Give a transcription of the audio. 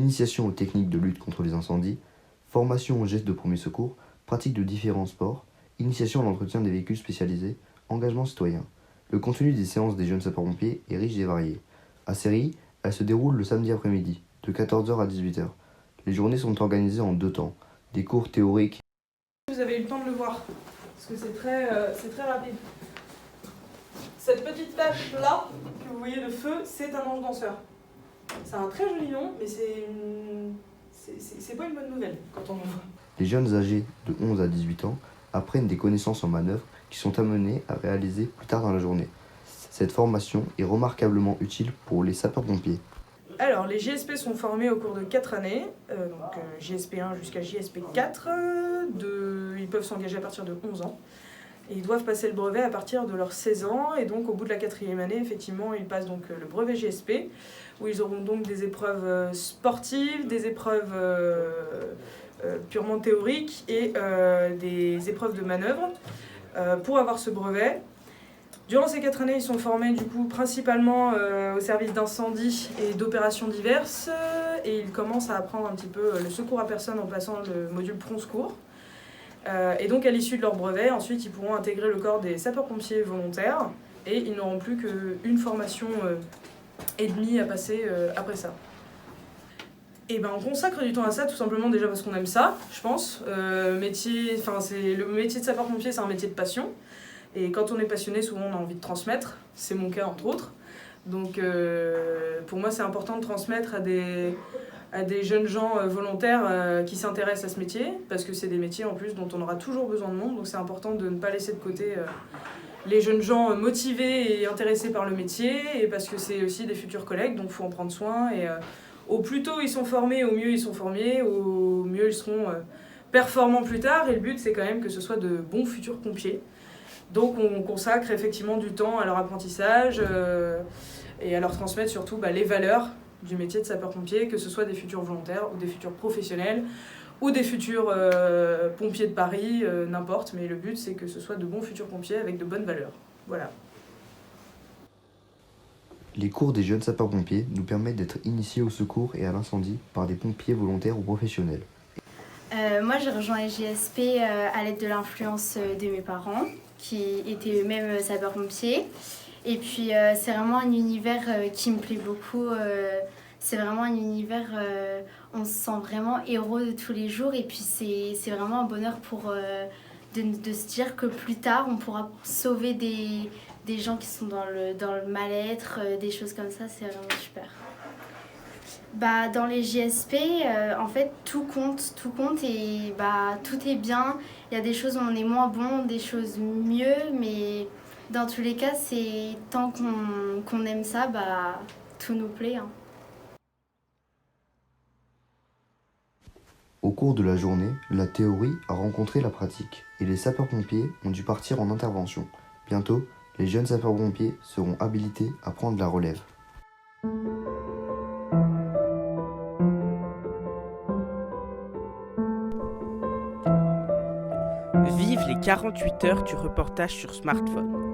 initiation aux techniques de lutte contre les incendies, formation aux gestes de premier secours, pratique de différents sports, initiation à l'entretien des véhicules spécialisés, engagement citoyen. Le contenu des séances des jeunes sapeurs-pompiers est riche et varié. À Séry, elle se déroule le samedi après-midi, de 14h à 18h. Les journées sont organisées en 2 temps, des cours théoriques. Vous avez eu le temps de le voir, parce que c'est très rapide. Cette petite tache là, que vous voyez de feu, c'est un ange danseur. C'est un très joli nom, mais c'est pas une bonne nouvelle quand on le voit. Les jeunes âgés de 11 à 18 ans apprennent des connaissances en manœuvre qui sont amenés à réaliser plus tard dans la journée. Cette formation est remarquablement utile pour les sapeurs-pompiers. Alors, les JSP sont formés au cours de 4 années, JSP 1 jusqu'à JSP 4. Ils peuvent s'engager à partir de 11 ans. Et ils doivent passer le brevet à partir de leurs 16 ans. Et donc, au bout de la 4e année, effectivement, ils passent donc le brevet JSP, où ils auront donc des épreuves sportives, des épreuves purement théoriques et des épreuves de manœuvre pour avoir ce brevet. Durant ces 4 années, ils sont formés du coup principalement au service d'incendie et d'opérations diverses et ils commencent à apprendre un petit peu le secours à personne en passant le module Prompt Secours. Et donc à l'issue de leur brevet, ensuite ils pourront intégrer le corps des sapeurs-pompiers volontaires et ils n'auront plus qu'une formation et demie à passer après ça. Et ben on consacre du temps à ça tout simplement déjà parce qu'on aime ça, je pense. Le métier de sapeur-pompier, c'est un métier de passion. Et quand on est passionné, souvent on a envie de transmettre. C'est mon cas entre autres. Donc pour moi c'est important de transmettre à des jeunes gens volontaires qui s'intéressent à ce métier, parce que c'est des métiers en plus dont on aura toujours besoin de monde. Donc c'est important de ne pas laisser de côté les jeunes gens motivés et intéressés par le métier, et parce que c'est aussi des futurs collègues, donc il faut en prendre soin. Et au plus tôt ils sont formés, au mieux ils sont formés, au mieux ils seront performants plus tard. Et le but c'est quand même que ce soit de bons futurs pompiers. Donc on consacre effectivement du temps à leur apprentissage et à leur transmettre surtout les valeurs du métier de sapeur-pompier, que ce soit des futurs volontaires ou des futurs professionnels ou des futurs pompiers de Paris, n'importe. Mais le but c'est que ce soit de bons futurs pompiers avec de bonnes valeurs. Voilà. Les cours des jeunes sapeurs-pompiers nous permettent d'être initiés au secours et à l'incendie par des pompiers volontaires ou professionnels. Moi j'ai rejoint les JSP à l'aide de l'influence de mes parents, qui étaient eux-mêmes sapeurs-pompiers. Et puis c'est vraiment un univers qui me plaît beaucoup. C'est vraiment un univers, on se sent vraiment héros de tous les jours. Et puis c'est vraiment un bonheur de se dire que plus tard on pourra sauver des gens qui sont dans le mal-être, des choses comme ça. C'est vraiment super. Dans les JSP, en fait, tout compte et tout est bien. Il y a des choses où on est moins bon, des choses mieux, mais dans tous les cas, c'est tant qu'on aime ça, tout nous plaît. Hein. Au cours de la journée, la théorie a rencontré la pratique et les sapeurs-pompiers ont dû partir en intervention. Bientôt, les jeunes sapeurs-pompiers seront habilités à prendre la relève. Vive les 48 heures du reportage sur smartphone.